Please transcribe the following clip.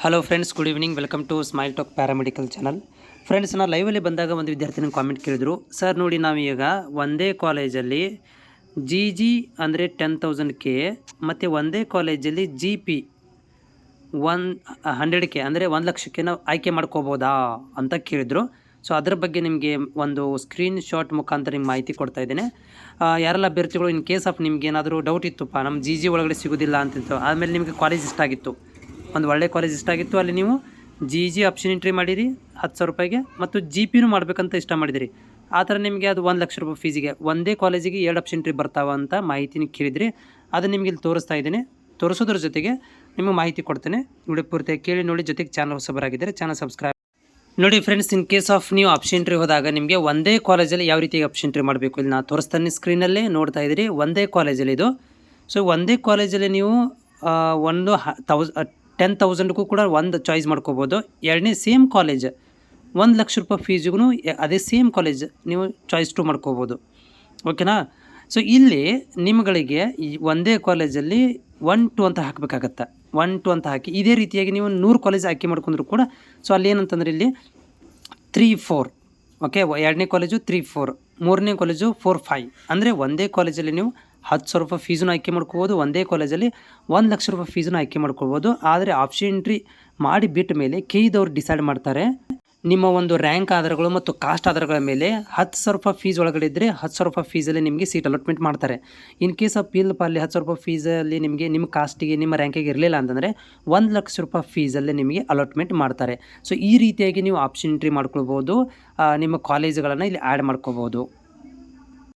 Hello friends, good evening. Welcome to smile talk paramedical channel. Friends, ನಾನು ಲೈವಲ್ಲಿ ಬಂದಾಗ ಒಂದು ವಿದ್ಯಾರ್ಥಿನ ಕಾಮೆಂಟ್ ಕೇಳಿದರು, ಸರ್ ನೋಡಿ ನಾವೀಗ ಒಂದೇ ಕಾಲೇಜಲ್ಲಿ ಜಿ ಅಂದರೆ 10,000K ಮತ್ತು ಒಂದೇ ಕಾಲೇಜಲ್ಲಿ GP 100K ಅಂದರೆ 1,00,000 ನಾವು ಆಯ್ಕೆ ಮಾಡ್ಕೋಬೋದಾ ಅಂತ ಕೇಳಿದರು. ಸೊ ಅದರ ಬಗ್ಗೆ ನಿಮಗೆ ಒಂದು ಸ್ಕ್ರೀನ್ ಶಾಟ್ ಮುಖಾಂತರ ನಿಮ್ಗೆ ಮಾಹಿತಿ ಕೊಡ್ತಾ ಇದ್ದೇನೆ. ಯಾರೆಲ್ಲ ಅಭ್ಯರ್ಥಿಗಳು ಇನ್ ಕೇಸ್ ಆಫ್ ನಿಮ್ಗೆ ಏನಾದರೂ ಡೌಟ್ ಇತ್ತುಪ್ಪ, ನಮ್ಮ ಜಿ ಒಳಗಡೆ ಸಿಗೋದಿಲ್ಲ ಅಂತಿತ್ತು, ಆದಮೇಲೆ ನಿಮಗೆ ಕಾಲೇಜ್ ಇಷ್ಟ ಆಗಿತ್ತು, ಒಂದು ಒಳ್ಳೆ ಕಾಲೇಜ್ ಇಷ್ಟ ಆಗಿತ್ತು, ಅಲ್ಲಿ ನೀವು ಜಿ ಆಪ್ಷನ್ ಎಂಟ್ರಿ ಮಾಡಿರಿ 10,000 ರೂಪಾಯಿಗೆ, ಮತ್ತು GPನೂ ಮಾಡಬೇಕಂತ ಇಷ್ಟ ಮಾಡಿದಿರಿ, ಆ ಥರ ನಿಮಗೆ ಅದು 1,00,000 ರೂಪಾಯಿ ಫೀಸಿಗೆ ಒಂದೇ ಕಾಲೇಜಿಗೆ 2 ಆಪ್ಷನ್ ಎಂಟ್ರಿ ಬರ್ತಾವ ಅಂತ ಮಾಹಿತಿನ ಕೇಳಿದ್ರಿ. ಅದು ನಿಮಗೆ ಇಲ್ಲಿ ತೋರಿಸ್ತಾ ಇದ್ದೀನಿ. ತೋರಿಸೋದ್ರ ಜೊತೆಗೆ ನಿಮಗೆ ಮಾಹಿತಿ ಕೊಡ್ತೇನೆ. ವಿಡಿಯೋ ಪೂರ್ತಿಯಾಗಿ ಕೇಳಿ ನೋಡಿ. ಜೊತೆಗೆ ಚಾನಲ್ ಹೊಸಬರಾಗಿದ್ದರೆ ಚಾನಲ್ ಸಬ್ಸ್ಕ್ರೈಬ್ ನೋಡಿ. ಫ್ರೆಂಡ್ಸ್, ಇನ್ ಕೇಸ್ ಆಫ್ ನೀವು ಆಪ್ಷನ್ ಎಂಟ್ರಿ ಹೋದಾಗ ನಿಮಗೆ ಒಂದೇ ಕಾಲೇಜಲ್ಲಿ ಯಾವ ರೀತಿಯಾಗಿ ಆಪ್ಷನ್ ಎಂಟ್ರಿ ಮಾಡಬೇಕು ಇಲ್ಲಿ ನಾನು ತೋರಿಸ್ತಾನೆ. ಸ್ಕ್ರೀನಲ್ಲೇ ನೋಡ್ತಾ ಇದ್ದೀರಿ, ಒಂದೇ ಕಾಲೇಜಲ್ಲಿ ಇದು. ಸೊ ಒಂದೇ ಕಾಲೇಜಲ್ಲಿ ನೀವು ಒಂದು 10,000ಕ್ಕೂ ಕೂಡ ಒಂದು ಚಾಯ್ಸ್ ಮಾಡ್ಕೋಬೋದು. ಎರಡನೇ ಸೇಮ್ ಕಾಲೇಜ್ 1,00,000 ರೂಪಾಯಿ ಫೀಸಿಗೂ ಅದೇ ಸೇಮ್ ಕಾಲೇಜ್ ನೀವು ಚಾಯ್ಸ್ 2 ಮಾಡ್ಕೋಬೋದು. ಓಕೆನಾ? ಸೊ ಇಲ್ಲಿ ನಿಮ್ಗಳಿಗೆ ಈ ಒಂದೇ ಕಾಲೇಜಲ್ಲಿ 1-2 ಅಂತ ಹಾಕಬೇಕಾಗತ್ತೆ. 1-2 ಅಂತ ಹಾಕಿ ಇದೇ ರೀತಿಯಾಗಿ ನೀವು 100 ಕಾಲೇಜ್ ಆಯ್ಕೆ ಮಾಡ್ಕೊಂಡ್ರು ಕೂಡ, ಸೊ ಅಲ್ಲಿ ಏನಂತಂದ್ರೆ ಇಲ್ಲಿ 3-4, ಓಕೆ, ಎರಡನೇ ಕಾಲೇಜು 3-4, ಮೂರನೇ ಕಾಲೇಜು 4-5. ಅಂದರೆ ಒಂದೇ ಕಾಲೇಜಲ್ಲಿ ನೀವು 10,000 ರೂಪಾಯಿ ಫೀಸನ್ನು ಆಯ್ಕೆ ಮಾಡ್ಕೋಬೋದು, ಒಂದೇ ಕಾಲೇಜಲ್ಲಿ 1,00,000 ರೂಪಾಯಿ ಫೀಸನ್ನು ಆಯ್ಕೆ ಮಾಡ್ಕೊಳ್ಬೋದು. ಆದರೆ ಆಪ್ಷನ್ ಎಂಟ್ರಿ ಮಾಡಿ ಬಿಟ್ಟ ಮೇಲೆ ಕೆಇದವ್ರು ಡಿಸೈಡ್ ಮಾಡ್ತಾರೆ ನಿಮ್ಮ ಒಂದು ರ್ಯಾಂಕ್ ಆಧಾರಗಳು ಮತ್ತು ಕಾಸ್ಟ್ ಆಧಾರಗಳ ಮೇಲೆ 10,000 ರೂಪಾಯಿ ಫೀಸ್ ಒಳಗಡೆ ಇದ್ದರೆ 10,000 ರೂಪಾಯಿ ಫೀಸಲ್ಲಿ ನಿಮಗೆ ಸೀಟ್ ಅಲಾಟ್ಮೆಂಟ್ ಮಾಡ್ತಾರೆ. ಇನ್ ಕೇಸ್ ಆಫ್ ಇಲ್ಲಪ್ಪ ಅಲ್ಲಿ 10,000 ರೂಪಾಯಿ ಫೀಸಲ್ಲಿ ನಿಮಗೆ ನಿಮ್ಮ ಕಾಸ್ಟಿಗೆ ನಿಮ್ಮ ರ್ಯಾಂಕಿಗೆ ಇರಲಿಲ್ಲ ಅಂತಂದರೆ 1,00,000 ರೂಪಾಯಿ ಫೀಸಲ್ಲೇ ನಿಮಗೆ ಅಲಾಟ್ಮೆಂಟ್ ಮಾಡ್ತಾರೆ. ಸೊ ಈ ರೀತಿಯಾಗಿ ನೀವು ಆಪ್ಷನ್ ಎಂಟ್ರಿ ಮಾಡ್ಕೊಳ್ಬೋದು, ನಿಮ್ಮ ಕಾಲೇಜುಗಳನ್ನು ಇಲ್ಲಿ ಆ್ಯಡ್ ಮಾಡ್ಕೋಬೋದು.